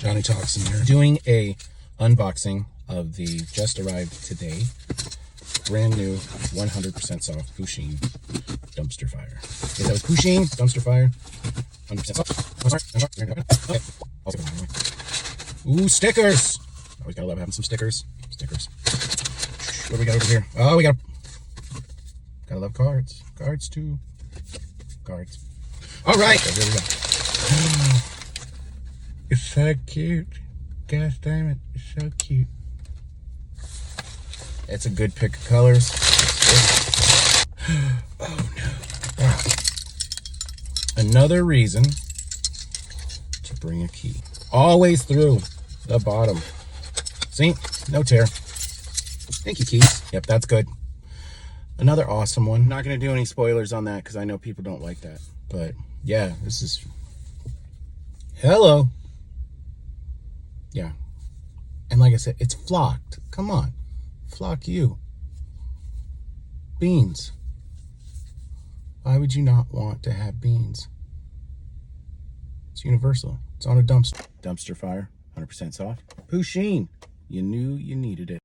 Johnny Talkson here. Doing a unboxing of the just arrived today, brand new 100% soft Pusheen Dumpster Fire. Yes, that was Pusheen Dumpster Fire. 100% soft. Ooh, stickers! Always gotta love having some stickers. Stickers. What do we got over here? Oh, we gotta love cards. Cards too. Cards. All right. So here we go. It's so cute. Gosh damn it. It's so cute. It's a good pick of colors. Oh no. Wow. Another reason to bring a key. Always through the bottom. See? No tear. Thank you, keys. Yep, that's good. Another awesome one. Not going to do any spoilers on that because I know people don't like that. But yeah, this is... Hello. Yeah. And like I said, it's flocked. Come on. Flock you. Beans. Why would you not want to have beans? It's universal. It's on a dumpster. Dumpster Fire. 100% soft. Pusheen. You knew you needed it.